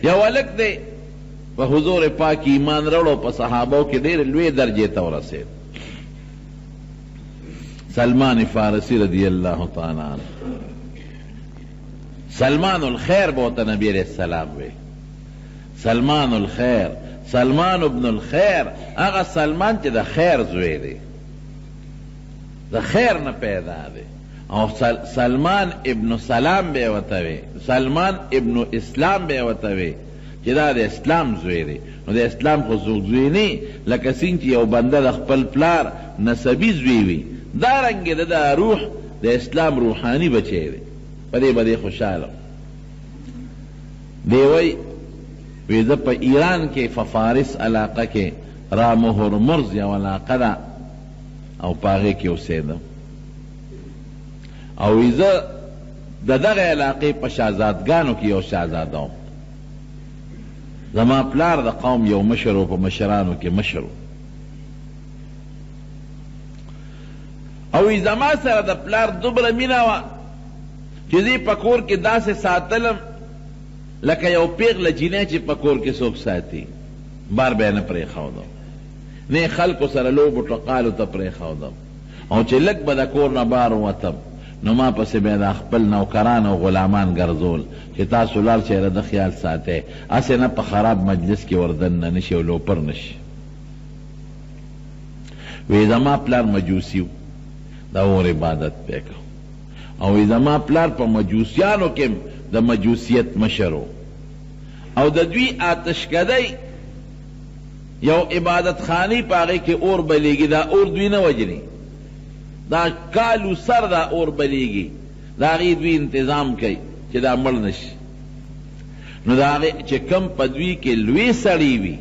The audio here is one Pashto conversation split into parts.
یو هلک دی په حضور پاک ایمان راوړو په صحابو کې ډېر لوی درجې ته ورسېد. سلمان فارسی رضی اللہ تعالی عنہ، سلمان الخیر بوتا نبی علیہ السلام وی، سلمان الخیر، سلمان ابن الخیر، اغا سلمان چی دا خیر زوی دی، دا خیر نہ پیدا دی. او سلمان ابن سلام بے وتوی، سلمان ابن اسلام بے وتوی، چی دا دا اسلام زوی دی. نو دا اسلام خو زوی نی لکه سین چی یو بنده دا خپل پلار نسبی زوی وی، دارنگی دا روح دا اسلام روحانی بچے دی. پدے بدے خوشحال دیوئی ویزا پا ایران کے ففارس علاقہ کے رامو ہرمرز یا علاقہ دا او پاگے کے اسیدم او ویزا دا دغ علاقے پا شہزادگانو کی او شہزادوں زمان پلار دا قوم یو مشرو پا مشرانو کے مشرو او زمان سر دا پلار دوبر میناوا چیزی پکور کی دا سے ساتلم لکه یو پیغله جینه چې پکور کې څوک ساتي بار بیا نه پرېښودم نه خلکو سره لوبو ټقالو ته پرېښودم او چې لږ به د کور نه بار ووتم نو ما پسې بیا د خپل نوکران او غلامان ګرځول چې تاسو لاړ چې د خیال ساتئ هسې نه په خراب مجلس کې وردننه نشي او لوپر نشي. وی زما پلار مجوسی و د اور عبادت پې کو او زما پلار په مجوسیانو کې د مجوسیت مشرو او د دوی آتشکدی یو عبادت خانی پاگے کے اور بلیگی دا اور دوی نہ وجنی دا کالو سر دا اور بلیگی دا غی دوی انتظام کئی چی دا ملنش نو دا غی چی کم پدوی کے لوی سڑی وی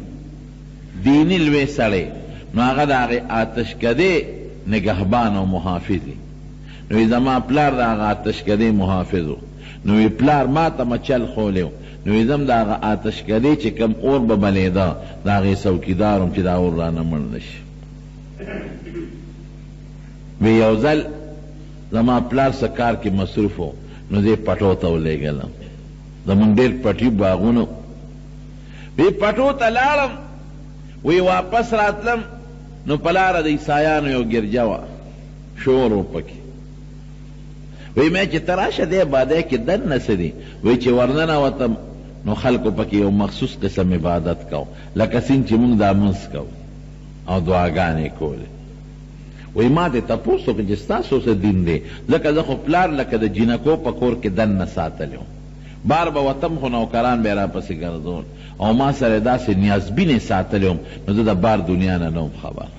دینی لوی سڑے نو آغا دا غی آتشکدی نگہبان و محافظی نو زمان پلار دا آغا آتشکدی محافظو نو پلار ما تا مچل خولیو نو ازم دا آغا آتش کدی چی کم اور ببلی دا آغی سوکیدارم چی دا اور رانا مردش. وی یوزل زمان پلار سکار کی مصروفو نو زی پٹو تاو لے گلم زمان دیر پٹی باغونو وی پٹو تا لارم وی واپس راتلم نو پلار دا عیسایانو یو گرجاوا شورو پکی وی میں چی تراش دے بادے کی دن نسدی وی چی ورننا وطم نو خلقو پکی یو مخصوص قسم عبادت کو لکه سین چی مونگ دا منس کو او دعاگانے کولے وی ما دے تپوسو که جستاسو سے دین دے لکه زخو پلار لکه دا جنکو پکور کی دن نساتلیو بار با وطم خو نوکران بیرا پسی گردون او ما سر دا سے نیازبین ساتلیو نو دا بار دنیا ننوم خبر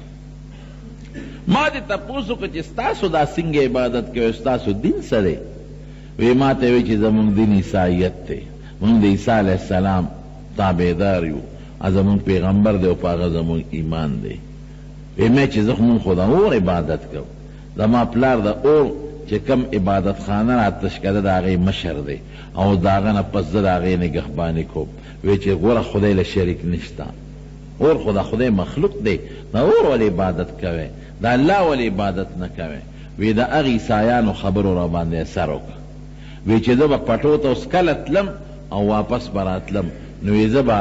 ما دی تپوسو که چستاسو دا سنگ عبادت که استاسو دین سرے وی ما تیوی چی زمون دین عیسائیت تے من دی عیسیٰ علیہ السلام تابعداریو ازمون پیغمبر دے و پاغ زمون ایمان دے وی میں چی زخمون خدا اور عبادت کرو زما پلار دا اور چی کم عبادت خانه را تشکده دا آغی مشر دے او داغن پس دا آغی نگهبانی کوب وی چی غور خدای لشریک نشتا اور خدا خدای مخلوق دے دا اور والی عبادت کوئے دا اللہ والی عبادت نہ کوئے وی دا اغی عیسایانو خبرو را باندے سرو کا وی چی زبا پٹو تا اس کلت لم او واپس براتلم نوی زبا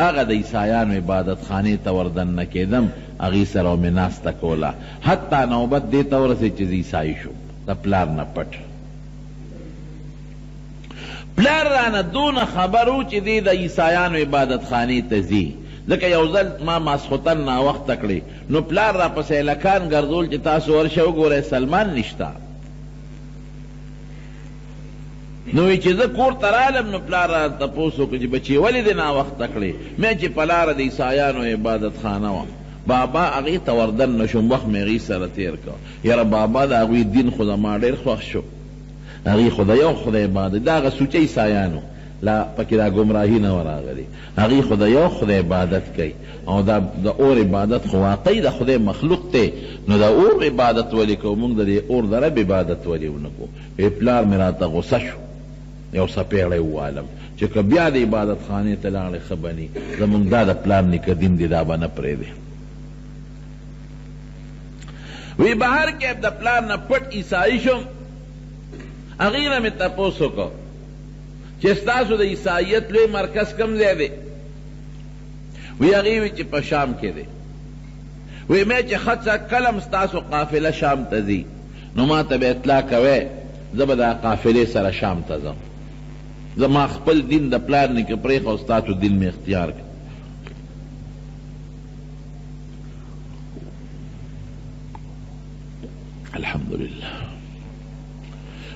اغا دا عیسایانو عبادت خانی توردن نکیدم اغی سرو میں ناستا کولا حتی نوبت دیتا ورسی چیز عیسائی شو دا پلار نا پٹ پلار رانا دون خبرو چی دی دا عیسایانو عبادت خانی تزی لکه یو ځل ما ماسخوتن نا وخت تکړي نو پلار را پسې لکان ګرځول چې تاسو ورشه وګورئ سلمان نشتا نو چې زه کور ته رالم نو پلار را تپوس وکړي چې بچي ولې دې نا وخت تکړي مې چې په لاره د عیسایانو عبادت خانه وه بابا هغې ته وردن نه شوم وخت مې هغې سره تېر کړ یاره بابا د هغوی دین خو زما ډېر خوښ شو هغې خو د یو خدای عبادت دا هغه سوچه عیسایانو لا پکی دا گمراهی نو راغلی هغی خدا یو خدا عبادت کئی او دا اور عبادت خو واقعی دا خدا مخلوق تے نو دا اور عبادت ولی کو مونگ دا دی اور دا رب عبادت ولی ونکو وی پلار میرا تا غصہ شو یو سپیغلی والم چکا بیا دا عبادت خانے تلاغلی خبانی دا مونگ دا پلار نکا دین دی دا با نپرے دے وی بہر کے دا پلار نا پٹ عیسائی شم اغیر میں تپوسو کو چې ستاسو د عیسائیت لوی مرکز کم ځای دی؟ وی هغې وی چې په شام کې دی. وی مې چې ښه کلم ستاسو قافله شام ته ځي نو ما ته به اطلاع کوئ، زه به دا قافلې سره شام ته ځم. زما خپل دین د پلار نیکه پرېښه او ستاسو دین مې اختیار کړ. الحمدلله.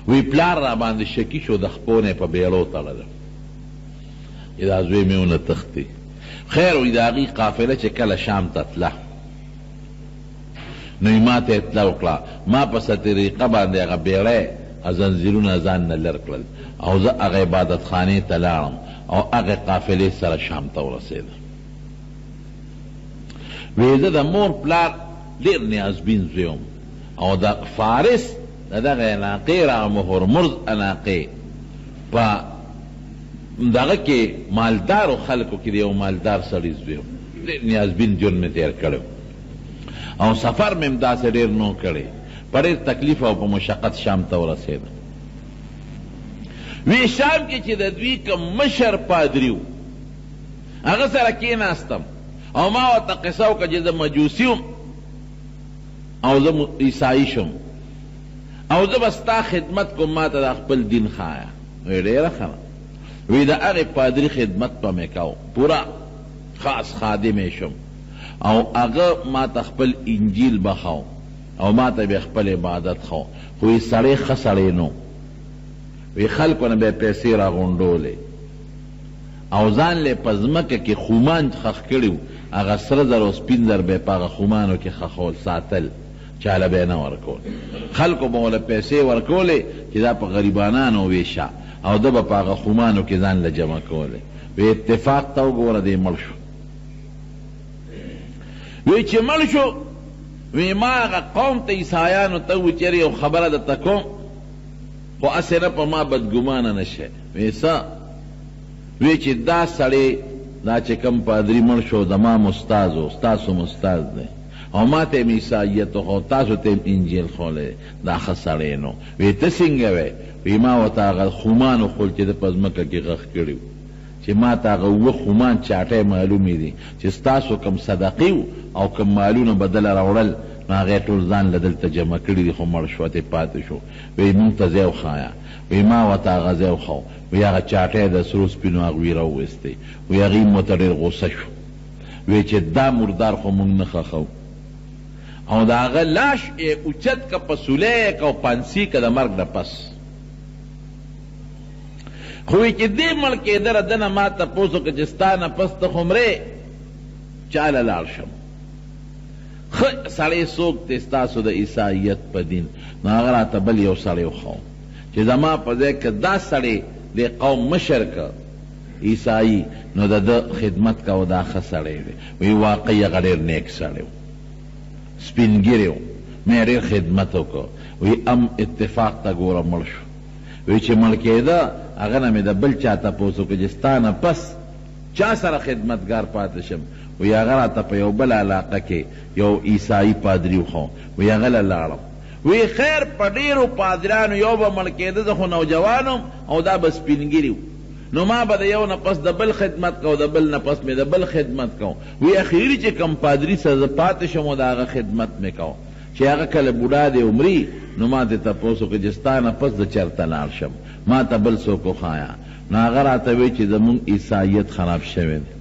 وی پلار را باندې شکی شو، د خپونه په بیړو تړلم، دا زوی مې ونه تښتي. خیر وی د هغې قافله چې کله شام ته تله نو ما ته اطلاع وکړه، ما په څه طریقه باندې هغه بیړی زنځیرونه ځان نه لر کړل او زه هغه عبادت خانې ته لاړم او هغه قافلې سره شام ته ورسېدم. وی زه د مور پلار ډېر نیازبین زوی وم او د فارس د دغه علاقې راغمه هرمرز علاقې په دغه کې مالدارو خلکو کې د یو مالدار سړي زوی وم. ډېر نیازبین ژوند مې تېر کړی او سفر مې همداسې ډېر نو کړی، په ډېر تکلیف او په مشقت شام ته ورسېدم. وی شام کې چې د دوی کوم مشر پادري و هغه سره کېناستم او ما ورته قصه وکړه چې زه مجوسي وم او زه عیسایي شم او زه به ستا خدمت کوم، ما ته د خپل دین ښایه. وی ډېره ښه. وی د هغې پادري خدمت به مې کو، پوره خاص خادم یې شم او هغه ما ته خپل انجیل بخو او ما ته به خپل عبادت خو. خو یې سړی ښه سړی نو. وی خلکو نه به پیسې راغونډولې او ځان لی په ځمکه کې خومان خښ کړي و، هغه سره زر او سپین زر به یې په هغه خومانو کې خښول ساتل، چاله به یې نه ورکول. خلکو به ورله پیسې ورکولې چې دا په غریبانانو ویشه او ده به په هغه خومانو کې ځان له جمع کولې. وی اتفاق ته وګوره دی مړ شو. وی چې مړ شو وی ما هغه قوم ته عیسایانو ته وی چېرې یو خبره درته کوم خو هسې نه په ما بدګمانه نه شئ. وی څه؟ وی چې دا سړی دا چې کم پادري مړ شو زما مستاذ و، ستاسو مستاذ دی او ما ته م عیسایت وښو، تاسو ته م انجیل ښولی، دا ښه سړی نو. وی ته څنګه وی؟ وی ما ورته هغه خومان وښول چې ده په ځمکه کې غښ کړي و، چې ما ته هغه اووه خومان چاټی معلومې دي چې ستاسو کم صدقې او کم مالونه به دله راوړل نو هغې ټول ځان له دلته جمع کړي دي خو مړ شو ته پاتې شو. وی مونږ ته ځای وښایه. وی ما ورته هغه ځای وښو. وی هغه چاټی د سرو سپینو هغه وی راوویستی. وی هغې مو ته ډېر غوسه شو. وی چې دا مردار خو مونږ نه ښخو او د هغه لاش یې اوچت که په سولی یې که او پانسي که د مرګ نه پس. خو وی چې دې مړ کېدله ده نه ما تپوس وکړه چې ستا نه پس ته خو مرې چاله لاړ شم. ښه سړی څوک دی ستاسو د عیسایت په دین؟ نو هغه راته بل یو سړی وښو چې زما په ځای که دا سړی د قوم مشر که عیسایي نو د ده خدمت کوه، دا ښه سړی دی. وی واقعي هغه ډېر نیک سړی و، سپین ږیری و، مې ډېر خدمت وکړ. وی ام اتفاق ته ګوره مړ شو. وی چې مړ کېده هغه نه مې د بل چا تپوس وکړه چې ستا نه پس چا سره خدمتګار پاتې شم؟ وی هغه راته په یو بل علاقه کې یو عیسایي پادري وښو. وی هغه له لاړم. وی خیر په ډېرو پادریانو یو به مړ کېده، زه خو نوجوان وم او دا به سپین ږیري و، نو ما به د یو نه پس د بل خدمت کو، د بل نه پس مې د بل خدمت کو. وی اخیري چې کم پادري سره زه پاتې شم او د هغه خدمت مې کو چې هغه کله بوډا دی عمري نو ما ته تپوس وکړه چې ستا نه پس د چېرته لاړ شم، ما ته بل څوک وښایه. نو هغه راته وی چې زمونږ عیسایت خراب شوی دی،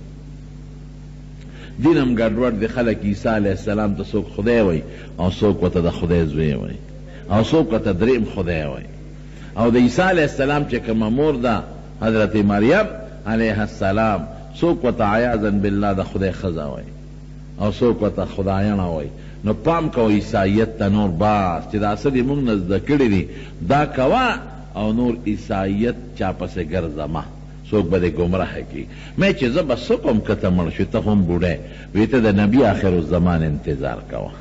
دین هم ګډوډ دی. خلک عیسی علیه السلام ته څوک خدای وی او څوک ورته د خدای زوی وی او څوک ورته دریم خدای وی. او د عیسی علیه السلام چې کومه مور ده حضرت مریم علیه السلام څوک ورته عیاذا بالله د خدای ښځه وی او څوک ورته خدایانه وی. نو پام کوه عیسایت ته نور باس چې دا څه دې مونږ نه زده کړي دي دا کوه او نور عیسایت چا پسې ګرځمه، څوک به دې ګمراه کړي. مې چې زه به څه کوم که ته مړ شوې، ته خو هم بوډی وی، ته د نبي آخر الزمان انتظار کوه،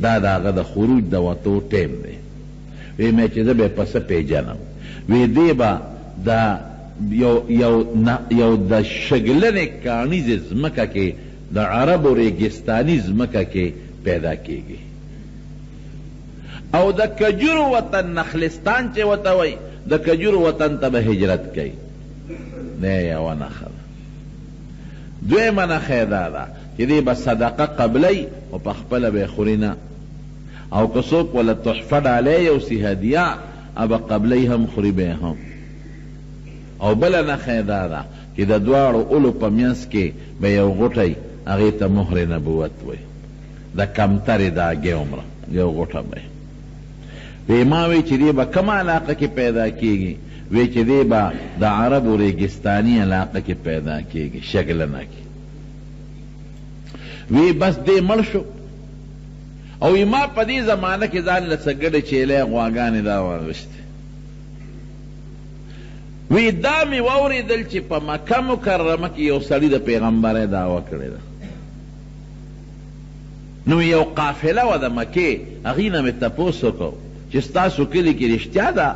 دا د هغه د خروج د وتو ټیم دی. وی مې چې زه به یې په څه پیژنم؟ وی دې به د یو د شګلنې کاڼیزې ځمکه کې د عربو ریګستاني ځمکه کې پیدا کېږي او د کجورو وطن نخلستان چې ورته وایي د کجورو وطن ته به هجرت کوي. دا یوه نښه ده. دویمه نښه دا ده چې دی به صدقه قبلی او په خپله به یې خوري نه، او که څوک وله تحفه ډالی یو سی هدیه به قبلی هم خوري به هم. او بله نښه دا ده چې د دواړو اولو په منځ کې به یو غوټی هغې ته مهر نبوت وی، د کمترې داګې عمره یو غوټه به وی. ما وی چې دی به کومه علاقه کې پیدا کېږي؟ وی چې دی به د عربو ریګستاني علاقه کې پیدا کېږي، شګلنه کې. وی بس دی مړ شو، او ما په دې زمانه کې ځان له څه ګډې چیلې غواګانې دا واغوښتې. وی دا مې واورېدل چې په مکه مکرمه کې یو سړي د پیغمبرۍ دعوه کړې ده. نو یو قافله وه د مکې، هغې نه مې تپوس وکړو چې ستاسو کلي کې رښتیا ده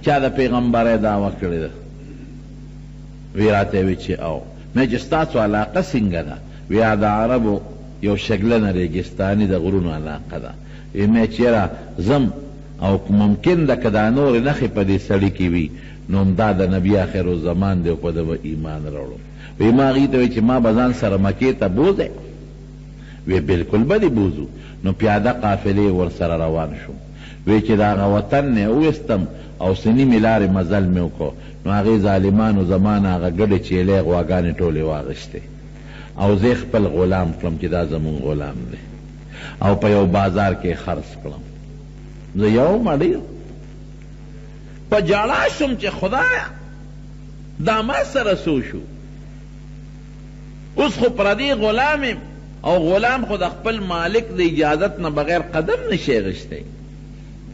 چا د پیغمبرۍ دعوه کړې ده؟ وی راته وی چې او. مې چې ستاسو علاقه څنګه ده؟ وی د عربو یو شګلنه ریګستاني د غرونو علاقه ده. مې چېرې ځم او ممکن ده که دا نورې نښې په دې سړي کې وي نو دا د نبي آخر الزمان دی او په ده به ایمان راوړو. وی ما هغې ته وی چې ما به ځان سره مکې ته بوځئ؟ وی بلکل به دې بوځو. نو پیاده قافلې ورسره روان شو. وی چې د هغه وطن نه وویستم او سنی مې لارې مزل مې وکړو، نو هغې ظالمانو زما نه هغه ګډې چیلې غواګانې ټولې واغېستې، او زه خپل غلام کړم چې دا زمونږ غلام دی، او په یو بازار کې خرڅ کړم. زه یو مړی په جاړه شم چې خدایا دا ما سره څه شو؟ اوس خو پردی غلام یم، او غلام خو د خپل مالک د اجازت نه بغیر قدم نشي غشتی.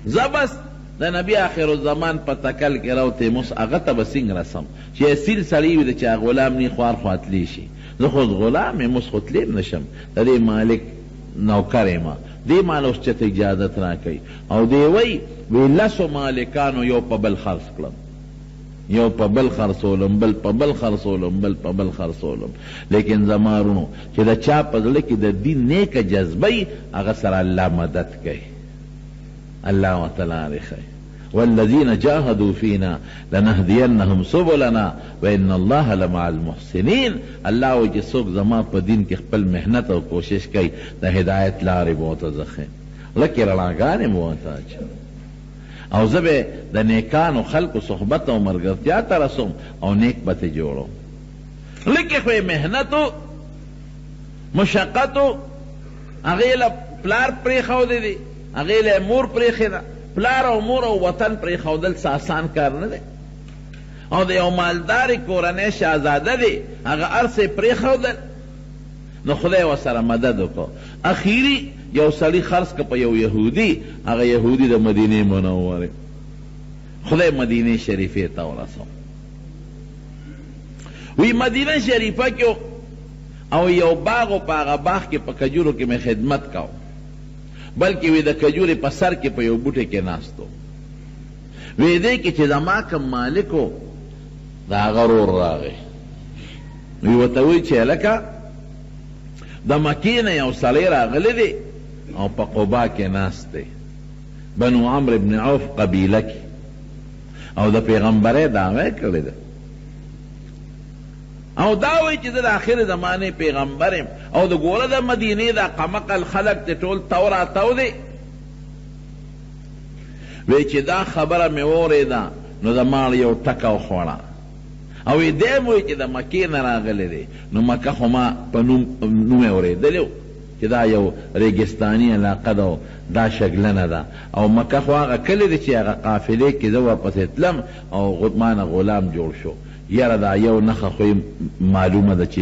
زه بس د نبی آخر الزمان په تکل کې راوتی موس هغه ته به څنګه رسم چې اصیل سړی وي د چا غلام نی خوار خوا تلی شي. زه خو غلام یم، اوس خو تلی نشم، د دې مالک نوکر یم، دې مال اوس چېته اجازت راکوي. او دی وی لسو مالکانو یو په بل خرڅ کړم، یو په بل خرڅولم، بل په بل خرڅولم، بل په بل خرڅولم. لیکن زما ورونو چې د چا په زړه کې د دین نیکه جذبه وي هغه سره الله مدد کوي، الله ورته لارې ښیي. والذین جاهدوا فینا لنهدینهم سبلنا وان الله لمع المحسنین. الله وایي چې څوک زما په دین کې خپل محنت او کوشش کوي د هدایت لارې به ورته زه ښیم، لکې رڼاګانې به ورته اچوم، او زه به د نیکانو خلکو صحبت او ملګرتیا ته رسوم او نیک به ترې جوړوم. لکې خو یې محنتو مشقتو هغې له پلار پرېښودی دی، هغې له مور پرېښې ده. پلار او مور او وطن پرېښودل څه آسان کار نه دی، او د یو مالدارې کورنۍ شهزاده دی هغه هر څه یې پرېښودل. نو خدای ورسره مدد وکړو. اخیري یو سړي خرڅ که په یو یهودي، هغه یهودي د مدینې منورې، خدای مدینې شریفې ته ورسو. وی مدینه شریفه کې او یو باغ و په هغه باغ کې په کجورو کې مې خدمت کو، بلکې وی د کجورې په سر کې په یو بوټي کې ناستو. وی دی کې چې زما کوم مالک و د هغه رور راغی. وی ورته وی چې هلکه د مکې نه یو سړی راغلی دی او په قبا کې ناست دی، بنو عمرو بن عوف قبیله کې، او د پیغمبرۍ دعوی کړې ده، او دا وایي چې زه د آخر زمانې پیغمبر یم، او د ګوره د مدینې دا قمقل خلک ته ټول تو راتو دی. وایي چې دا خبره مې واورېده نو د ماړ یو ټکه وخوړه، او دی م وایي چې د مکې نه راغلی دی. نو مکه خو ما په نوم یې اورېدلی و چې دا یو ریګستاني علاقه ده، دا شګلنه ده، او مکه خو هغه کلی دی چې هغه قافلې کې زه واپسې تلم او مانه غلام جوړ شو. یاره دا یو نښه خو معلومه ده چې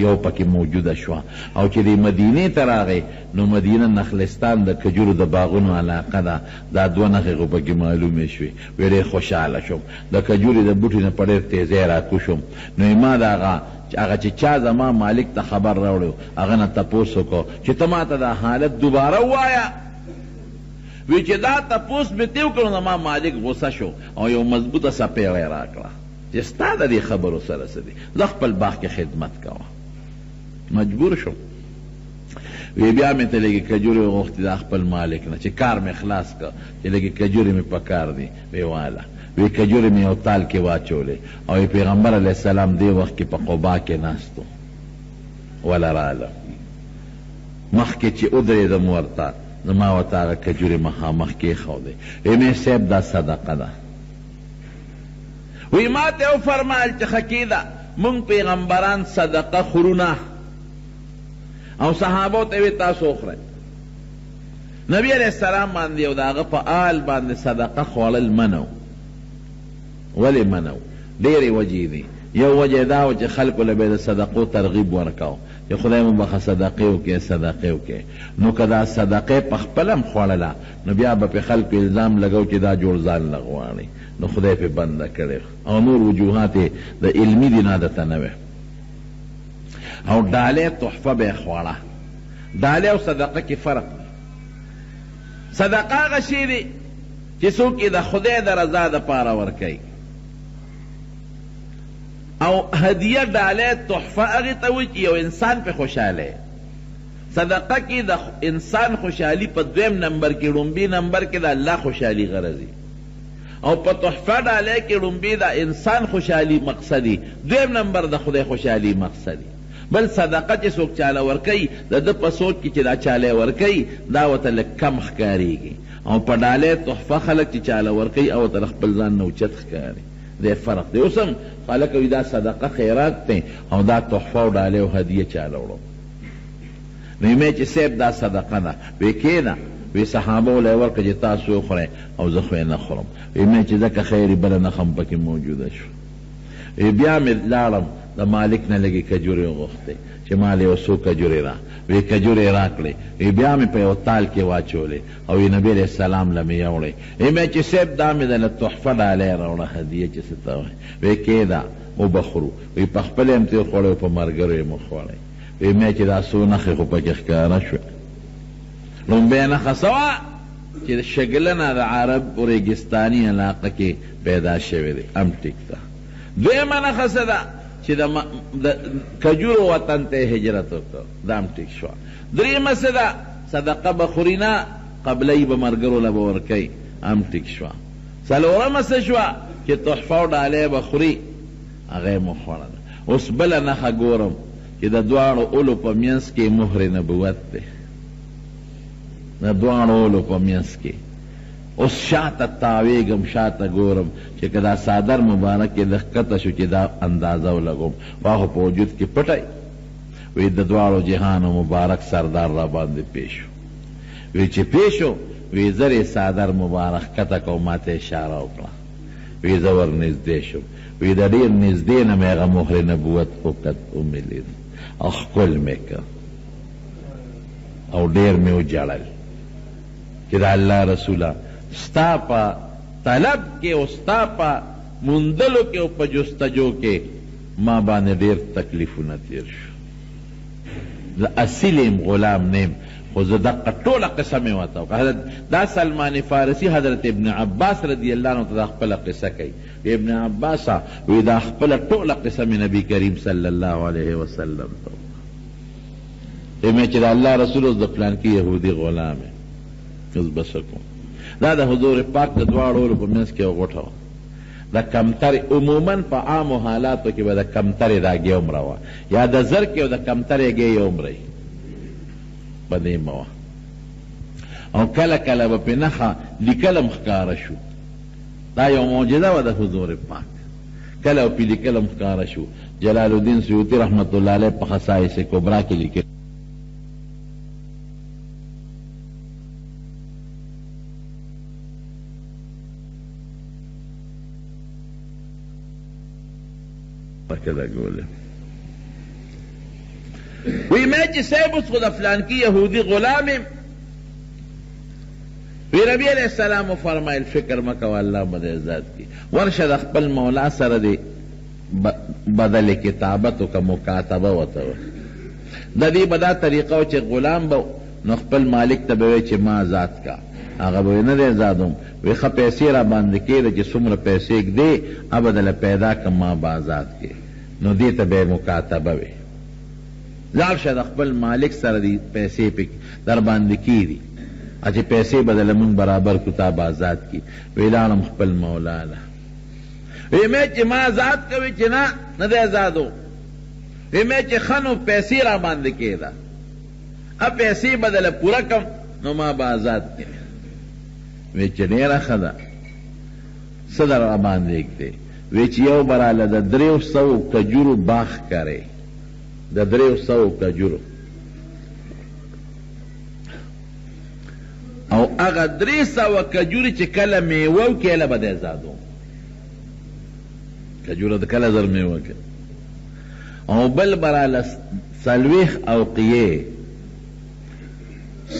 یو پکې موجوده شوه. او چې د مدینې ته راغی نو مدینه نخلستان د کجورو د باغونو علاقه ده، دا دوه نښې خو پکې معلومې شوې. وی ډېر خوشحاله شوم، د کجورې د بوټي نه په ډېر تیزۍ راکوشم. نو ما د هغه چې چا زما مالک ته خبر راوړی هغه نه تپوس وکړو چې ته ما ته دا حالت دوباره ووایه. وی چې دا تپوس مې تې وکړو نو ما مالک غصه شو او یو مضبوطه څپېړی راکړه چې ستا د دې خبرو سره څه دي، زه خپل باغ کې خدمت کوه. مجبور شم. وی بیا مې ته لږې کجورې وغوښتې د خپل مالک نه چې کار مې خلاص کړه چې لږې کجورې مې په کار دي. وی واله وی کجورې مې یو تال کې واچولې او پیغمبر علیه السلام دې وخت کې په قبا کې ناستو ولا راله مخکې چې ودرېدم ورته زما ورته هغه کجورې مخامخ کېښودې مې صاحب دا صدقه ده وی ما ته وفرمایل چې ښه کېده مونږ پیغمبران صدقه خورونه او صحابو ته وی تاسو وخورئ نبی علیہ السلام باندې او د هغه په آل باندې صدقه خوړل منو ولې منو ډېرې وجې دي یو وجه دا و چې خلکو له به د صدقو ترغیب ورکاو چې خدای مو بخه صدقې وکړې صدقې وکړې نو که دا صدقې په خپله هم خوړله نو بیا به پې خلکو الزام لګو چې دا جوړ ځان له غواړي نو خدای پې بنده کړې او نور وجوهات د علمي دي نه دته نه وې او ډالۍ تحفه به یې خوړه ډالۍ او صدقه کې فرق دی صدقه هغه شی دی چې څوک یې د خدای د رضا دپاره ورکوي او هدیه ډالۍ تحفه هغې ته وایي چې یو انسان پې خوشحاله صدقه کې د انسان خوشحالي په دویم نمبر کې لومبي نمبر کې د الله خوشحالي غرضي او په تحفه ډالۍ کې لومبي د انسان خوشحالي مقصدي دویم نمبر د خدای خوشحالي مقصدي بل صدقه چې څوک چاله ورکوي د ده په سوچ کې چې دا چاله ورکوي دا ورته لږ کم ښکارېږي او په ډالۍ تحفه خلک چې چاله ورکوي او ورته خپل ځان نه اوچت ښکاري دی فرق دی اوس هم خلک وایي دا صدقه خیرات دی او دا تحفه او ډالۍ او هدیه چاله وړو نو یې چې صاحب دا صدقه ده وی کېنه وی صحابه وله یې ورکړه چې تاسو وخورئ او زه خو یې نه خورم وی چې ځکه خیرې بله نښه هم پکې موجوده شو بیا مې لاړم د مالک نه لږې کجورې وغوښتې چې مال یو څو کجورې را وی کجورې راکړې وی بیا مې په یو تال کې واچولې او وی نبي علیه السلام له مې یوړې مې چې صاحب دا مې دله تحفه ډالۍ راوړه هدیه چې څه ته وایي وی کېده وبخورو وی په خپله یې هم ترې خوړی په ملګرو یې مو خوړی وی مې چې دا څو نښې خو پکې ښکاره شوې لومبۍ نښه څه وه چې شګلنه د عرب ریګستاني علاقه کې پیدا شوې دی هم ټیک ده دویمه نښه څه ده چې د کجورو وطن ته هجرت وکړو دا هم ټیک شوه درېیمه څه ده صدقه به خوري نه قبلۍ به ملګرو له به ورکوي هم ټیک شوه څلورمه څه شوه چې تحفه او ډالۍ به خوري هغه یې مو خوړله اوس بله نښه ګورم چې د دواړو اولو په منځ کې مهر نبوت دی د دواړو اولو په منځ کې اوس شاته تاویږم شاته ګورم چې که دا صادر مبارک یې لږ ښکته شو چې دا اندازه ولګوم خو هغه په وجود کې پټی وی د دواړو جهانو مبارک سردار را باندې پیش شو وی چې پیش شو وی زر یې صادر مبارک ښکته کو ما ته اشاره وکړه وی زه ور نږدې شوم وی د ډېر نږدې نه مې هغه مهر نبوت ومې لید او ښکل مې کړ او ډېر مې وجړل چې د الله رسوله ستا په طلب کې او ستا په موندلو کې او په جستجو کې ما باندې ډېر تکلیفونه تیر شو زه اصیل یم غلام نیم خو زه دقه ټوله قصه مې ورته وکړه دا سلمان فارسي حضرت ابن عباس رضی الله عنه ته دا خپله قصه کوي ابن عباس وی دا خپله ټوله قصه مې نبي کریم صلی الله علیه وسلم ته وکړه مې چې د الله رسول اوس د پلانکي یهودي غلام یم اوس به څه کوم دا د حضور پاک د دواړو په منځ کې یو غوټه وه د کمترې عموما په عامو حالاتو کې به د کمترې دا ګیومره وه یا د زرکې او د کمترې ګې یومره یي په نیمه وه او کله کله به پې نښه لیکل هم ښکاره شو دا یو معجزه وه د حضور پاک کله به پې لیکل هم ښکاره شو جلال الدین سیوطي رحمت الله علیه په خصائص کبرا کې لیکل وی میں چې صاحب اوس خو د فلانکي یهودي غلام یم وی نبي علیه السلام وفرمایل فکر مه کوه الله به دې عزت کړي ورشه د خپل مولا سره دې بدل کتابت وکړه مکاتبه ورته وه د دې به دا طریقه و چې غلام به نو خپل مالک ته به وایي چې ما آزاد کا هغه به نه دی آزادوم وی ښه پیسې را باندې کېده چې څومره پیسې ږدې هغه دله پیدا کړم ما به آزاد کړې نو دې ته به یې مکاتبه وي لاړ شه د خپل مالک سره دې پیسې پې در باندې کېدي چې پیسې به دله مونږ برابر کړو تا به آزاد کړي وی لاړم خپل مولا له وی میں چی ما آزاد کوي چی نا ندے آزادو وی میں چی خنو پیسی را باندې کېدا اب پیسی بدل پورا کم نو ما با آزاد کړي وی چی ډیره ښه ده څه در را باندې کړې وی چی یو براله د 300 کجورو باغ کرے د 300 کجورو او هغه 300 کجوري چې کله میوه وکړله به د آزادو کجوره د کله زر میوه کړه او بل براله 40 اوقیې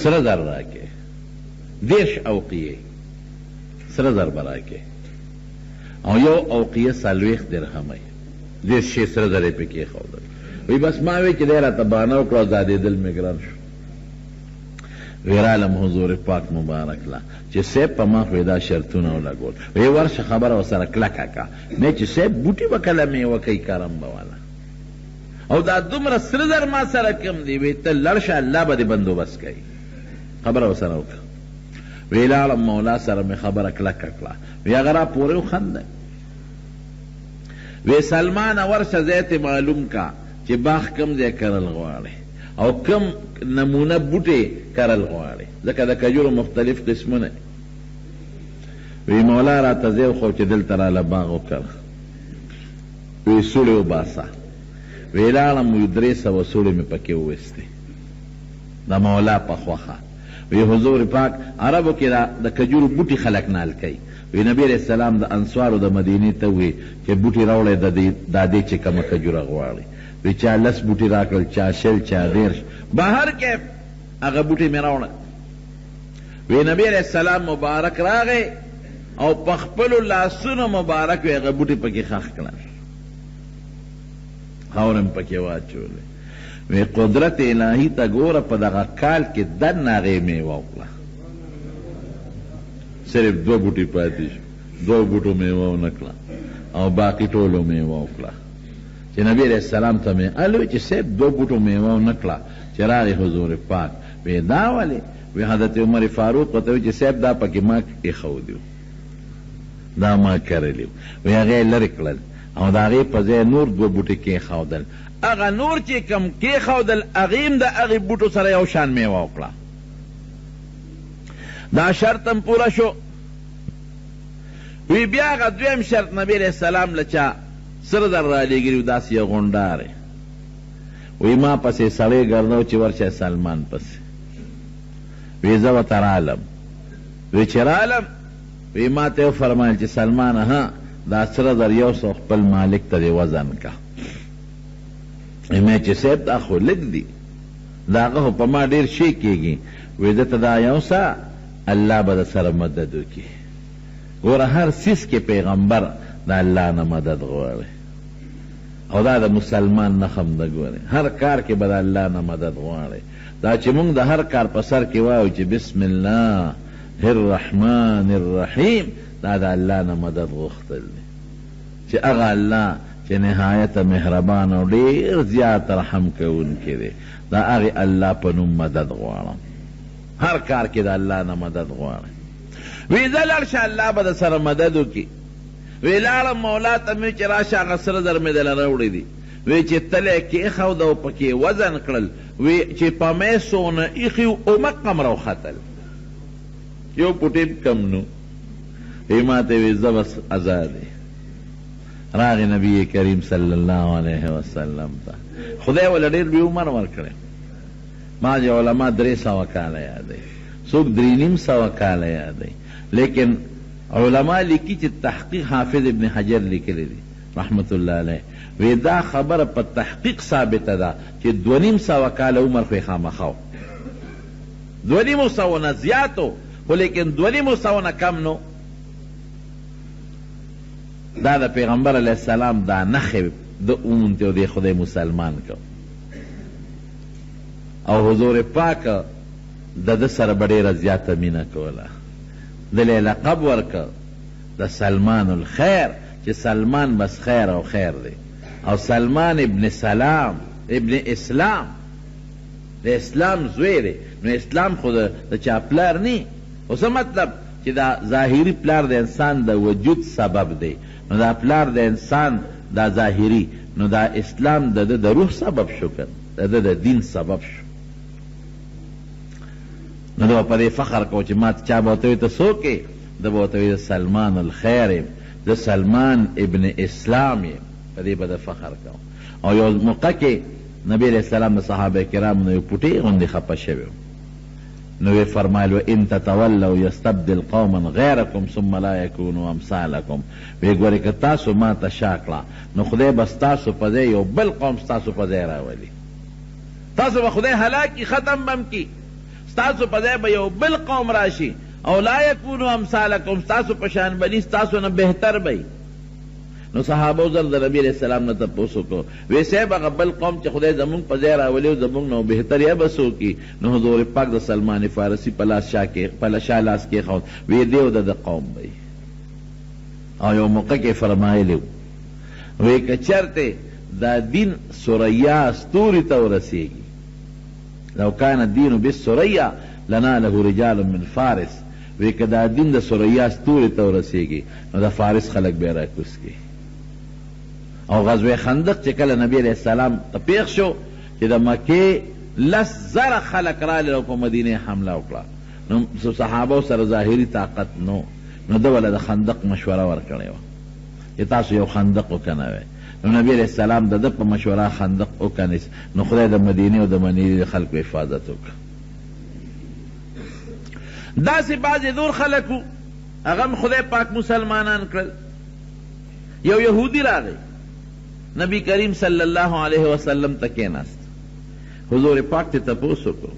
سره زر راکې 10 اوقیې سره زر به راکې او یو اوقیه 40 درهمه دې شی سره زر یې پکې ښودل وی بس ما وی چې دی راته بهانه وکړه زادېدل مې ګران شو ویرالم حضور پاک مبارک لا چې سیب په ما خو دا شرطونه ولګول وی ورشه خبره ورسره کلکه کا نه چې سیب بوټي به کله میوه کوي کرم به والا او دا دومره سره زر ما سره کم دی وی ته لړ شه الله به دې بندوبست کوي خبره ورسره وکړه وی لاړم مولا سره مې خبره کلکه کړه وی هغه را پورې وخنده وی سلمان ورشه ځای ته معلوم کا چې باغ کم ځای کرل غواړي او کم نمونه بوټي کرل غواړي ځکه د کجورو مختلف قسمونه وی مولا راته ځای وښو چې دلته راله باغ وکړه وی سوړې وباسه وی لاړم وی 300 سوړې مې پکې وویستې د مولا په خوښه وی حضور پاک عربو کې د کجورو بوټي خلک نال کوي وی نبی علیہ السلام د انصارو د مدینې ته وی چې بوټي راوړی د دې چې کومه کجوره غواړي وی چا 10 بوټي راکړل چا 10 چا 10 بهر کې هغه بوټي مې راوړل وی نبی علیہ السلام مبارک راغی او په خپلو لاسونو مبارک وی هغه بوټي پکې ښخ کړل خاورې م پکې واچولې وی قدرت الهي ته ګوره په دغه کال کې دننه هغې میوه وکړه صرف 2 بوټي پاتې شو 2 بوټو میوه ونه کړه او باقي ټولو میوه وکړه چې نبی علیہ السلام ته مې الوی چې صرف 2 بوټو میوه ونه کړه چې راغی حضور پاک وی دا ولې وی حضرت عمر فاروق ورته وی چې صاحب دا پکې ما ایښودي دا ما کرلی وی هغې لرې کړل او د هغې په ځای نور 2 بوټي کېښودل هغه نور چې کم کېښودل هغې هم د هغې بوټو سره یو شان میوه وکړه دا شرط هم پوره شو وی بیا هغه دویم شرط نبی علیہ السلام له چا سره در رالیږلي و داسې یو غونډارې وی ما پسې سړی ګرځو چې ورشه سلمان پسې وی زه ورته رالم وی چې رالم وی ما ته وفرمایل چې سلمانه ها دا سره زر 100 خپل مالک ته دې وزن کا مې چې صاحب دا خو لږ دي د هغه خو په ما ډېر شی کېږي وی ده ته دا یو څه الله به د سره مدد وکړي ګوره هر څیز کې پیغمبر د الله نه مدد غواړي او دا د مسلمان نښم ده ګورې هر کار کې به د الله نه مدد غواړي دا چې موږ د هر کار په سر کې وایو چې بسم الله الرحمن الرحیم دا د الله نه مدد غوښتل دی چې هغه الله چې نهایت مهربان او ډېر زیات رحم کوونکی دی دا هغې الله په نوم مدد غواړم هر کار کې د الله نه مدد غواړي وی زه لاړ شه الله به د سره مدد وکړي وی لاړم مولا ته مې چې راشه هغه سره زر مې دله راوړي دي وی چې تلی کېښود او پکې وزن کړل وی چې په میسو نه ایښي او مقم راوختل یو پوټی کم نو وی ما ته وی زه بس ازاد راغی نبی کریم صلی الله علیه وسلم ته خدای وله ډېر بې عمر ورکړی ما چې علما 300 کاله یادوي څوک 350 کاله یادوي لیکن علما لیکي چې تحقیق حافظ ابن حجر لیکلی دی رحمت الله علیه وی دا خبره په تحقیق ثابته ده چې 250 کاله عمر خو یې خامخا 250 نه زیاتو خو لیکن 250 نه کم نو دا د پیغمبر علیه السلام دا نښې د اونتې او د خدای مسلمان کو او حضور پاک د ده سره به ډېره زیاته مینه کوله د له لقب ورکه د سلمان الخیر چې سلمان بس خیر او خیر دی او سلمان ابن سلام ابن اسلام د اسلام زوی دی نو اسلام خو د چا پلار نی خو څه مطلب چې چې دا ظاهري پلار د انسان د وجود سبب دی، نو دا پلار د انسان دا ظاهري، نو دا اسلام د روح سبب شو، د دین سبب شو. نو دا په دې فخر کو چې ما چا به ورته وي ته څوک یې؟ ده به ورته وي سلمان الخیر یم، زه سلمان ابن اسلام یم. په دې به د فخر کو. او یو موقع کې نبی علیہ السلام د صحابه کرامو نه یو پوټې غوندې خفه شوی و، نو یې فرمایل وان تتولوا یستبدل قوما غیرکم ثم لا یکونوا امثالکم. وی ګورې که تاسو ما ته شا کړه نو خدای به ستاسو په ځای یو بل قوم ستاسو په ځای راولي. تاسو به خدای هلاک کی، ختم بم کی، ستاسو په ځای به یو بل قوم راشي او لا یکونوا امثالکم، ستاسو په شان بني، ستاسو نه بهتر بی. نو صحابه زر د نبی علیہ السلام نه تپوس وکړو، وی صاحب هغه بل قوم چې خدای زمونږ په ځای راولي او زمونږ نه بهتر یا به څوک. نو حضور پاک د سلمان فارسي په لاس شا لاس کېښود، وی دیو د قوم بی. او یو موقع کې فرمایلی وی که چرته دا دین ثریا ستوري ته ورسېږي، لو کان الدین بالثریا لناله رجال من فارس، وی که دا دین د ثریا ستوري ته ورسېږي نو د فارس خلک بیا راکوز کړي. او غزوه خندق چې کله نبی علیہ السلام ته پیښ شو چې د مکې 10,000 خلک راغلل او په مدینه حمله وکړه، نو صحابه سره ظاهري طاقت نو ده ولا د خندق مشوره ورکړې وه چې تاسو یو خندق وکنوئ. نو نبی علیہ السلام د ده په مشوره خندق وکنیس، نو خدای د مدینې او د منیرې د خلکو حفاظت وکړه. داسې بعضې نور خلک وو هغه هم خدای پاک مسلمانان کړل. یو یهودي راغی نبی کریم صلی اللہ علیہ وسلم ته کېناست، حضور پاک ته تپوس وکړو،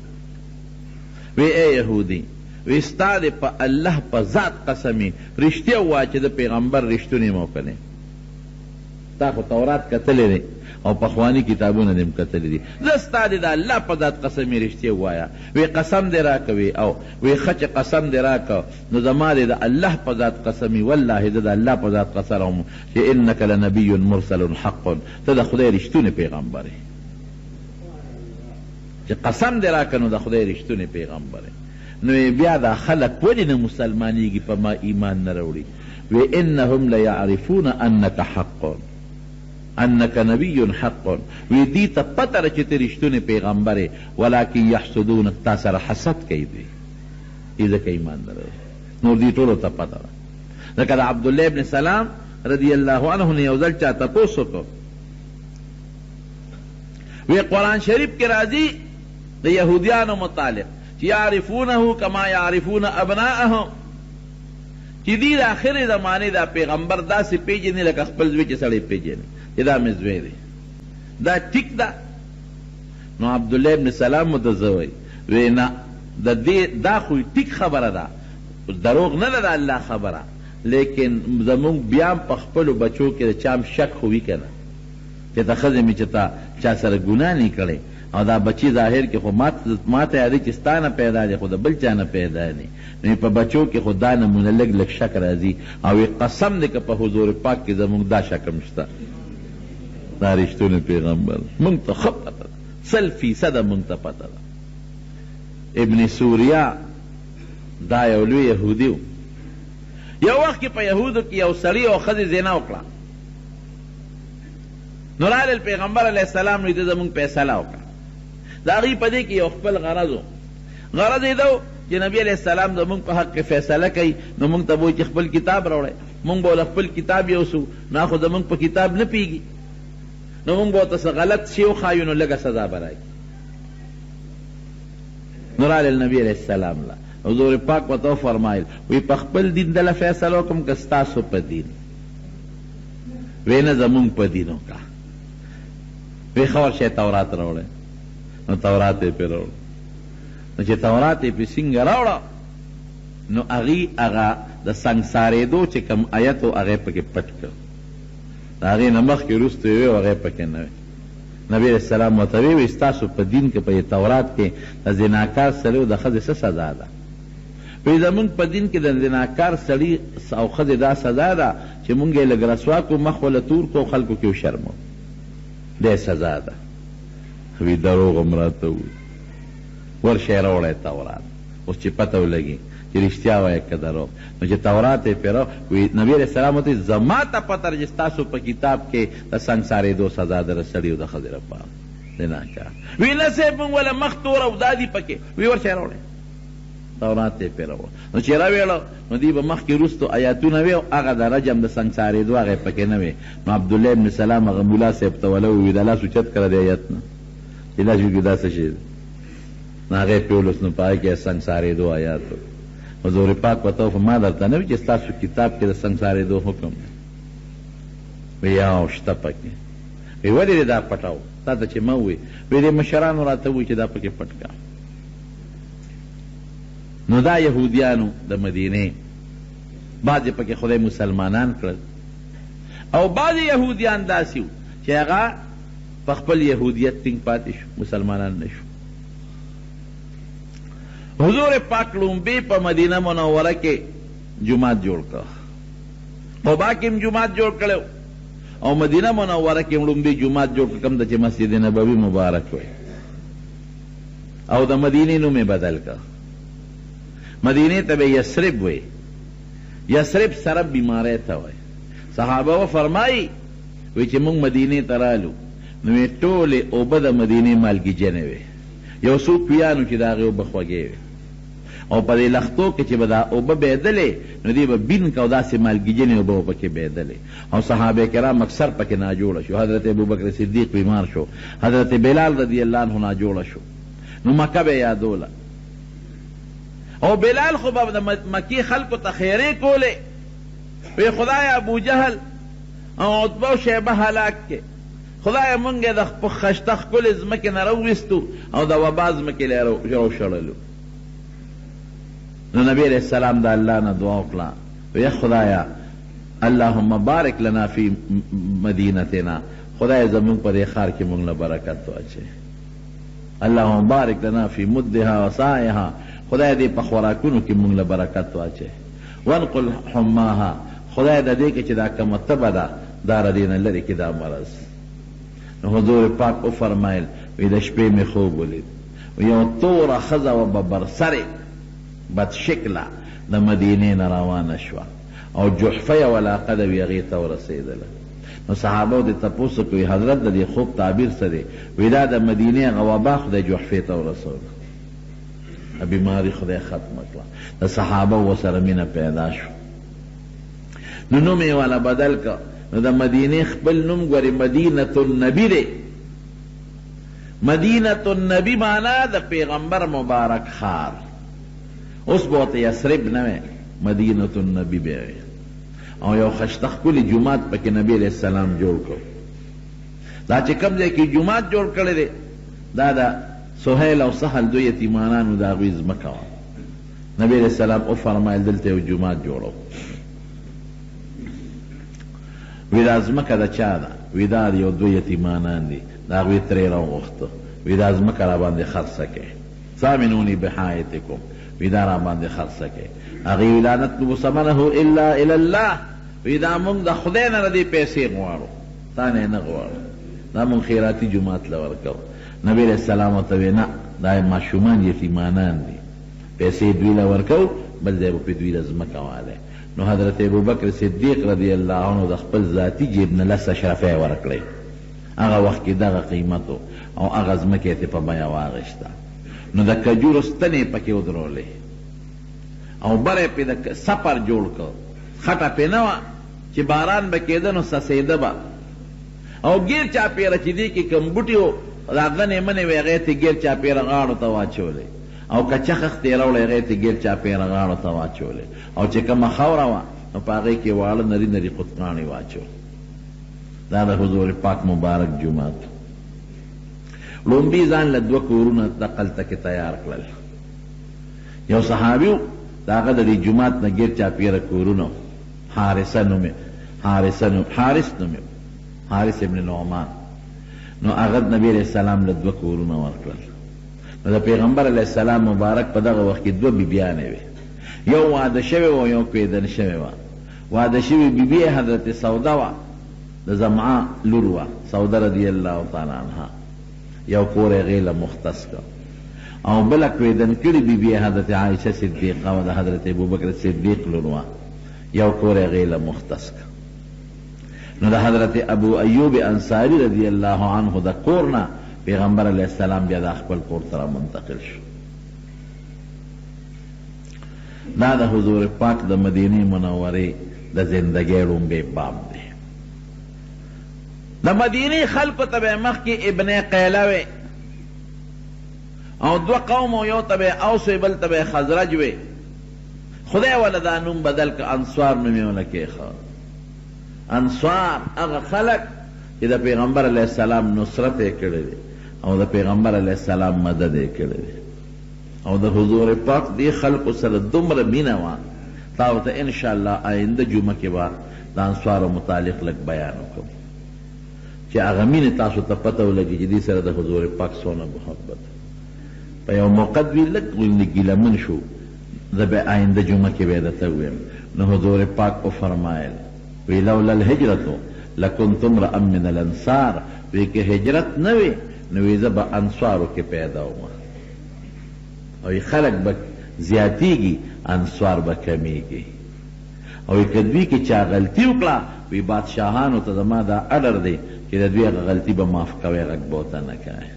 وی اے یهودي، وی ستا د په الله په ذات قسمي رښتیا ووایه چې د پیغمبر رښتونی مو کنې. تا خو تورات کتلی دی او پخوانی کتابونه دې م کتلی دي، زه ستا د الله په ذات قسمي رښتیا ووایه. وی قسم دې راکوي او وی ښه چې قسم دې راکه نو زما د الله په ذات قسمي والله زه د الله په ذات قسم چې انک لنبی مرسل حق، ته د خدای رښتونی پیغمبر یې. چې قسم دې راکه نو د خدای رښتونی پیغمبر یې. نو بیا دا خلک ولې نه مسلمانېږي په ما ایمان نه راوړي؟ وی انهم لیعرفون انک حق، انک نبی حق، وی دی تا پتر چې ته رښتونی پیغمبر یې، ولکن یحسدونک، تا سره حسد کوي دی ځکه ایمان نه راوړي. نور دې ټولو ته پته ده. لکه د عبدالله ابن سلام رضی الله عنه نه یو ځل چا تپوس وکړو، وی قرآن شریف کې راځي د یهودیانو متعلق چې یعرفونه کما یعرفون ابناءهم، چې دی د آخرې زمانې دا پیغمبر داسې پیژني لکه خپل زوی چې سړی پیژني چې دا مې زوی دی. دا ټیک ده؟ نو عبدالله ابن سلام ورته زه وی نه، دا خو ټیک خبره ده، دروغ نه ده د الله خبره، لیکن زمونږ بیا په خپلو بچو کې د چا هم شک خو وي که نه چې ته ښځې مې چې تا چا سره ګناه نه کړی او دا بچی ظاهر کې خو ما ته یادی چې ستا نه پیدا دی خو د بل چا نه پیدا دی. نو په بچو کې خو دا نمونه لږ لږ شک راځي او قسم دی که په حضور پاک کې زمونږ دا شک هم شته، دا رښتونی پیغمبر مونږ ته ښه پته ده، 100% مونږ ته پته ده. ابن سوریا دا یو لوی یهودي و. یو وخت کې په یهودو کې یو سړي او ښځې زنا وکړه، نو راغلل پیغمبر علیه السلام نو دې زمونږ فیصله وکړه. د هغې په دې کې یو خپل غرض و، غرض یې ده چې نبی علیه السلام زمونږ په حق کې فیصله کوي، نو مونږ ته به وایي چې خپل کتاب راوړی، مونږ به ورله خپل کتاب یوسو، نه خو زمونږ په کتاب نه پیږي، نو مونږ به ورته څه غلط شی وښایو نو لږه سزا به راکړي. نو راغلل نبی علیه السلام له حضور پاک ورته وفرمایل، وی په خپل دین دله فیصله وکړم که ستاسو په دین؟ وی نه زمونږ په دین وکړه. وی ښه ورشئ تورات راوړی. نو تورات یې پرې راوړه. نو چې تورات یې پرې څنګه راوړه نو هغې هغه د سنګسارېدو چې کوم آیت و هغه پکې پټ کړ، د هغې نه مخکې وروسته یې وی او هغه پکې نه وی. نبی علیہ السلام ورته وی ستاسو په دین کې په تورات کې د زناکار سړي او د ښځې څه سزا ده؟ وی زمونږ په دین کې د زناکار سړي او ښځې دا سزا ده چې مونږ یې لږ رسوا کړو، مخ وله تور کړو، خلکو کې وشرمو، دی سزا ده. وی دروغ هم راته ووایي، ورشئ راوړی تورات. اوس چې پته ولګي چې رښتیا وایه که درو. نو چې تورات یې پیرو وی نبی علیه السلام ورته زما ته پته چې ستاسو په کتاب کې د سنګسارېدو سزا در سړي او د ښځې لپاره د ناکار. وی نه صاحب موږ وله مخ تور او دا دي پکې. وی ورشه راوړئ تورات یې پیرو. نو چې راویړه نو دوی به مخکې وروستو آیاتونه وي او هغه د رجم د سنګسارېدو هغه یې پکې نه وي. نو عبدالله ابن سلام هغه ملا صاحب ته وله ووي د لاس اوچت کړه د آیت نه چې لاس وکړي دا څه شی دی. نو هغه یې پرېولوس نو په هغې کې سنګسارېدو آیات و. حضور پاک ورته ما درته نه وي چې ستاسو کتاب کې د سنګسارېدو حکم دی. وی یا شته پکې. وی ولې دې دا پټاو تا ته چې ما ووي. وی دې مشرانو راته ووي چې دا پکې پټ کړه. نو دا یهودیانو د مدینې بعضې پکې خدای مسلمانان کړل او بعضې یهودیان داسې وو چې هغه په خپل یهودیت ټینګ پاتې شو مسلمانان نه شو. حضور پاک لومبی په مدینه منوره کې جماعت جوړ کړ. قبا کې هم جماعت جوړ کړی او مدینه منوره کې هم لومبی جماعت جوړ کړ کوم د چې مسجد نبوي مبارک وی او د مدینې نوم یې بدل کړ. مدینې ته به یسرب وی. یسرب سره بیماری ته وی. صحابه و فرمایي وی چې موږ مدینې ته رالو نو یې ټولې اوبه د مدینې مالګیجنې وې. یو څو کویانو چې د هغې اوبه خوږې وې او په دې لختو کې چې به دا اوبه بهېدلې نو دوی به بین که او داسې مالګیجنې اوبه به پکې بهېدلې او صحابه کرام اکثر پکې ناجوړه شو. حضرت ابوبکر صدیق بیمار شو. حضرت بلال رضی الله عنه ناجوړه شو. نو مکه به یادوله او بلال خو به د مکی خلکو ته خیرې کولې. وی خدای ابو جهل او عتبه او شیبه هلاک کې خدای مونږ د خشته ښکلې ځمکې نه راوویستو او د وبا ځمکې له راوشړلو. نو نبی علیہ السلام د الله نه دعا وکړه وی خدایا اللهم بارک لنا فی مدینتنا. خدای زمونږ په دې ښار کې مونږ له برکت واچوي. اللهم بارک لنا فی مدها وسائها. خدای دې په خوراکونو کې مونږ له برکت واچوي. وانقل حماها. خدای د دې کې چې دا کومه تبه ده دا له دې نه لرې کړي دا مرض. نو حضور پاک وفرمایل وی د شپې مې خوب ولید یو توره ښځه و به برسرې بد شکله د مدینې نه روانه شوه او جحفه یې علاقه ده وي هغې ته ورسېدله. نو صحابه دې تپوس کوي حضرت د دې خوب تعبیر څه دی؟ وی دا د مدینې هغه وبا خدای جحفې ته ورسوله. بیماری خدای ختمه کړه. د صحابه ورسره مینه پیدا شو. نو نوم یې والا بدل که. نو د مدینې خپل نوم ګورې مدینة النبی دی. مدینة النبی معنا د پیغمبر مبارک ښار. اوس به ورته یثرب نه وی مدینة النبی به وی او یو خشته ښکلي جومات پکې نبی علیه السلام جوړ کړ. دا چې کوم ځای کې جومات جوړ کړی دی دا د سهیل او سهل دوی یتیمانانو د هغوی ځمکه وه. نبی علیه السلام وفرمایل دلته یو جومات جوړو. وی دا ځمکه د چا ده؟ وی دا یو دوی یتیمانان دي د هغوی ترې راوغوښته. وی دا ځمکه را باندې خرڅه کړئ. ثامنوني بحایتکم. وی دا را باندې خرڅه کړئ. هغې وی لا نطلب ثمنه الا الی الله. وی دا موږ د خدای نه د دې پیسې غواړو تا نه نه غواړو. دا موږ خیراتي جومات له ورکوو. نبی علیه السلام ورته وی نه دا ماشومان یتیمانان دي پیسې دوی له ورکوو بل ځای به پرې دوی له ځمکه والی. نو حضرت ابوبکر صدیق رضی الله عنه د خپل ذاتي جیب نه 10 اشرفۍ ورکړی. هغه وخت کې دغه قیمت او هغه ځمکه یې په بیه واغېسته. نو د کجورو ستنې پکې ودرولې او بره پې د سپر جوړ کړ. خټه پې نه وه چې باران به کېده نو سسېده به او ګیر چاپېره چې دې کې کوم بوټي و دا غنې منې وې هغې ته ګیر چاپېره غاړو ته واچولې او که چخخ تې راوړی هغې ته ګیر چاپېره غاړو ته واچولې او چې کومه خاوره وه نو په هغې کې واړه نري نري قطقاڼې واچول. دا د حضور پاک مبارک جومات. لومبي ځان له 2 کورونه دقلته کې تیار کړل. یو صحابي و د هغه د دې جومات نه ګیر چاپېره کورونه حارث نومې حارث ابن نعمان. نو هغه نبی علیہ السلام له 2 کورونه ورکړل. نو د پیغمبر علیہ السلام مبارک په دغه وخت کې 2 بیبیانې وې. یو واده شوې و یو کېدل شوې وه. واده شوې بیبي حضرت سوده وه د زمعه لور وه سوده رضی الله تعالی عنها. یو کور یې هغې له مختص کړ او بل کویدن کړي بی بی حضرت عائشہ صدیقه او د حضرت ابوبکر صدیق لونوا یو کور غیله مختص نو د حضرت ابو ایوب انصاری رضی الله عنه د کورنا پیغمبر علیہ السلام بیا د خپل کور ته منتقل شو. دا د حضور پاک د مدینه منورې د زندګۍ لومبی باب دی. د مدینه خلکو ته به مخکې ابن قیله وی او دو قوم یو ته به اوس بل ته به خزرج وی. خدای ولا دا نوم بدل که انصار نوم یې ونه کېښود. انصار هغه خلک چې د پیغمبر علیه السلام نصرت یې کړی دی او د پیغمبر علیه السلام مدد یې کړی دی او د حضور پاک دی خلقو سره دومره مینه وه. تاسو ته انشاءالله آینده جمعه کې به د انصارو متعلق لږ بیان وکړم چې هغه مینې تاسو ته پته ولګي چې دې سره د حضور پاک څونه محبت. په یو موقع دوی لږ غوندې ګیلمن شو، زه به آینده جمعه کې به درته ووایم. نو حضور پاک وفرمایل وی لولا الهجرة لکنت امرأ من الانصار، وی که هجرت نه وی نو وی زه به انصارو کې پیدا وم او خلق به زیاتیږي انصار به کمیږي. او که دوی کې چا غلطي وکړه وی بادشاهانو ته زما دا اډر دی چې د دوی هغه غلطي به معاف کوئ، غږ به ورته نه کوئ.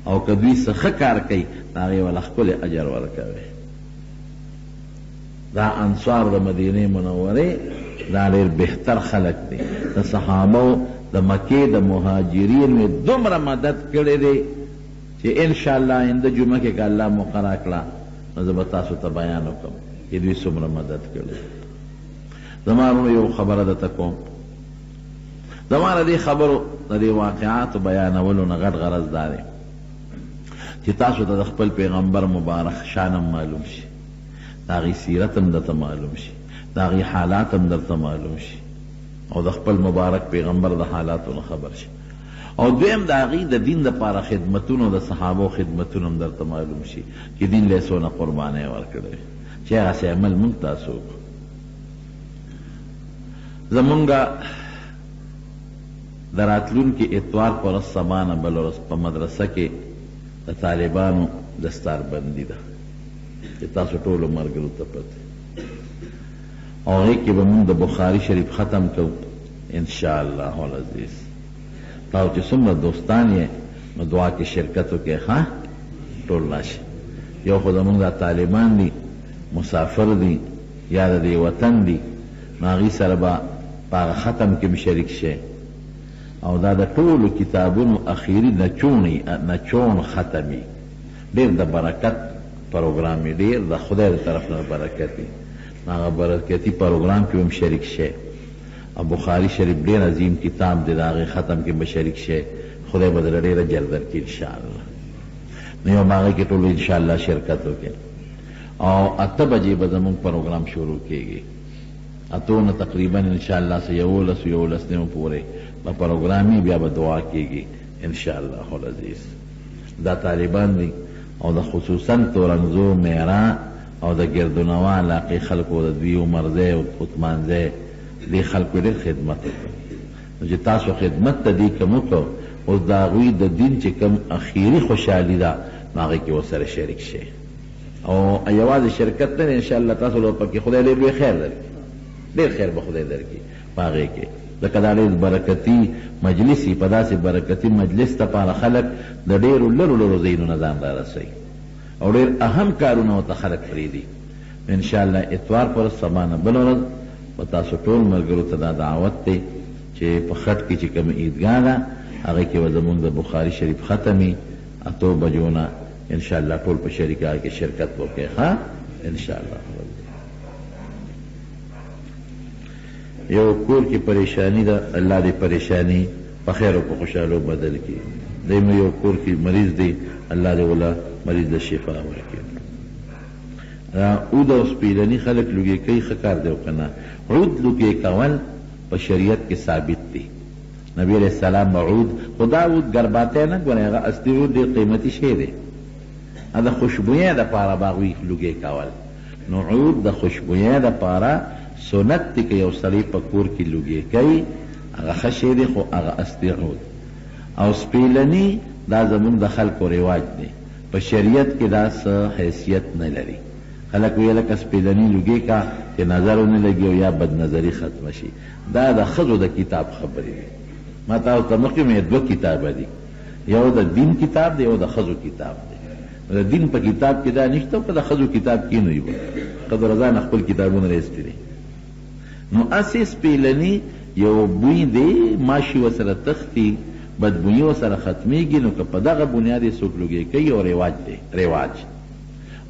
او که دوی څه ښه کار کوي نو هغې وله ښکلی اجر ورکوئ. دا انصار د مدینې منورې دا ډېر بهتر خلق دی. د صحابو د مکې د مهاجرین مې دومره مدد کړی دی چې انشاءالله آینده جمعه کې که الله مقرر کړه نو زه به تاسو ته بیان وکړم چې دوی څومره مدد کړی. زما وروڼو یو خبره درته کوم. زما د دې خبرو د دې واقعاتو بیانولو نه غټ غرض دا دی چې تاسو ته د خپل پیغمبر مبارک شانم معلوم شي، د هغې سیرت هم درته معلوم شي، د هغې حالات هم درته معلوم شي او د خپل مبارک پیغمبر د حالاتو نه خبر شي. او دویم د هغې د دین دپاره خدمتونو د صحابو خدمتونه هم درته معلوم شي چې دین له یې څونه قربانۍ ورکړی چې هغسې عمل موږ تاسو وکړو. زمونږ د راتلونکي اتوار په ورځ سبا نه بله ورځ په مدرسه کې د طالبانو دستاربندي ده چې تاسو ټولو ملګرو ته پته او هغې کې به موږ د بخاري شریف ختم کوو انشاءالله العزیز. تاسو چې څومره دوستان یې نو دعا کې شرکت وکړئ. ښه ټول راشئ. یو خو زمونږ دا طالبان دي، مسافر دي یا د دې وطن دي، نو هغې سره به په هغه ختم کې م شریک شئ. او دا د ټولو کتابونو اخیري نچون ختمي ډېر د برکت پروګرام یې، ډېر د خدای د طرف نه برکت وي. هغه برکتي پروګرام کې به م شریک شئ. او بخاري شریف ډېر عظیم کتاب دی، د هغې ختم کې به شریک شئ. خدای به درله ډېره اجر درکړي انشاءالله. نو یو هغې کې ټولو انشاءالله شرکت وکړئ. او 8 بجې به زموږ پروګرام شروع کېږي. 8 نه تقریبا انشاءالله 11 نیمو پورې به پروګرام بیا به دعا کېږي انشاءالله العزیز. دا طالبان دي او د خصوصا تورنزو، میرا او د ګردونوا علاقې خلکو د دوی عمرځی او عثمانځی دې خلکو ډېر خدمت وکړو. نو چې تاسو خدمت ته دې کوم وکړو اوس د هغوی د دین چې کوم اخیري خوشحالي ده نو هغې کې ورسره شریک شئ. او یوازې شرکت نه انشاءالله تاسو له پکې خدای ډېر لوی خیر درکړي، ډېر خیر به خدای درکړي په هغې کې. ځکه دا ډېر برکتي مجلس وي. په داسې برکتي مجلس دپاره خلک د ډېرو لرو ځایونو نه ځان را رسوي او ډېر اهم کارونه ورته خلک پرېږدي. انشاءالله اتوار پر سبا نه بله ورځ به تاسو ټول ملګرو ته دا دعوت دی چې په خټ کې چې کومه عیدګاه ده هغې کې به زمونږ د بخاري شریف ختمي 8 بجو نه انشاءالله ټول په شریکه کې شرکت وکړئ. ښه انشاءالله. یو کور کې پریشانی ده، الله دې پریشانی په خیر او په خوشحالو بدل کړي. دیم یو کور کې مریض دی، الله دې ولا مریض د شفا ورکړي. عود او سپیلني خلک لوګي کوي، ښه کار دی که نه؟ عود لوګي کول په شریعت کې ثابت دی. نبی علیہ السلام عود خدا عود ګرباتی نه ګورئ، هغه اصلي عود ډېر قیمتي شی دی. د خوشبویۍ دپاره به هغوی لوګي کول. نو عود د خوشبویۍ دپاره سنت دی که یو سړی په کور کې لوګي کوي، هغه ښه شی دی، خو هغه اصلي عود. او سپیلني دا زمونږ د خلکو رواج دی. په شریعت کې دا څه حیثیت نه لري. خلک ویل که سپېدني لوګي کا چې نظر ونه لګي او یا بد نظري ختمه شي. دا د ښځو د کتاب خبرې دي. ما تاسو ته مخکې مې دوه کتابه دي، یو د دین کتاب دی، یو د ښځو کتاب دی. د دین په کتاب کې دا نشته، په د ښځو کتاب کې نه وي. قدر رضا خپل کتابونه ایستي دي. نو اسې سپېلني یو بوی دی، ماشي ورسره تښتي، بدبویي ورسره ختمېږي. نو که په دغه بنیاد یې څوک لوګی کوي او رواج دی رواج،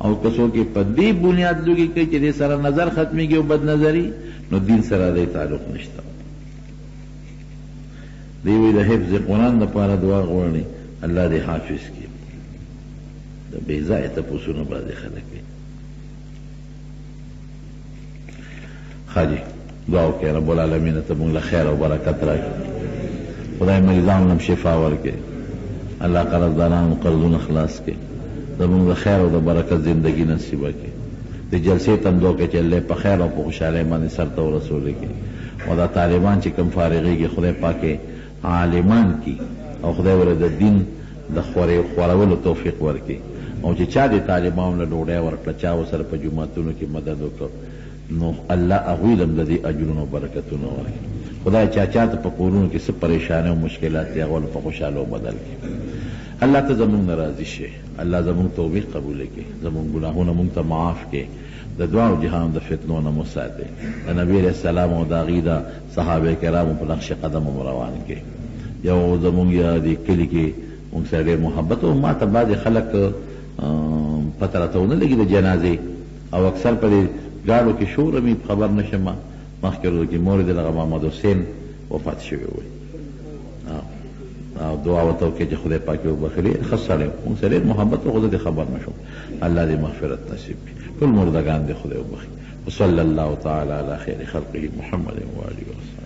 او که څوک یې په دې بنیاد لوګی کوي چې دې سره نظر ختمېږي او بد نظري، نو دین سره دی تعلق نشته. دی وی د حفظ قرآن دپاره دعا غواړي، الله دې حافظ کړي. د بې ځایه تپوسونه بعضې خلک کوي. خاجي دعا وکړئ رب العالمین ته موږ له خیر او برکت راکړي. خدای مریضانو هم شفا ورکړي. الله قرضدارانو قرضونه خلاص کړي. زموږ د خیر او د برکت زندگی نصیبه کړي. د جلسې تندو کې چې الله په خیر او په خوشحالۍ باندې سر ته ورسولی کړي. او دا طالبان چې کوم فارغېږي خدای پاکې عالمان کړي او خدای ورته د دین د خورولو توفیق ورکړي. او چې چا د طالبانو له ډوډۍ ورکړه، چا ورسره په جوماتونو کې مدد وکړ، نو الله هغوی له هم د دې اجرونه او برکتونه ورکړي. خدای چا ته په کورونو کې څه پریشانۍ او مشکلات دي هغه په خوشحالو بدل کړي. الله ته زمونږ نه راضي شي. الله زمونږ توبې قبوله کړي، زمونږ ګناهونه مونږ ته معاف کړي، د دواړو جهان د فتنو نه مو ساتي، د نبي علیه السلام او د هغې د صحابه کرامو په نقش قدم مو روان کړي. یو زمونږ دې کلي کې مونږ سره ډېر محبت او ما ته بعضې خلک پته راته ونه لګي د جنازې، او اکثر په دې ګاډو کې شور مې خبر نه شم. مخکې ورځو کې مورد دغه محمد حسین وفات شوی وی، او دعا ورته وکړئ چې خدای پاک یې وبخلي. ښه سړی و، مونږ سره ډېر محبت و، خو زه دې خبر نه شوم. الله دې مغفرت نصیب کړي. ټول مردګان دې خدای وبخي. وصلی الله تعالی علی خیر خلقه محمد و آله وسلم.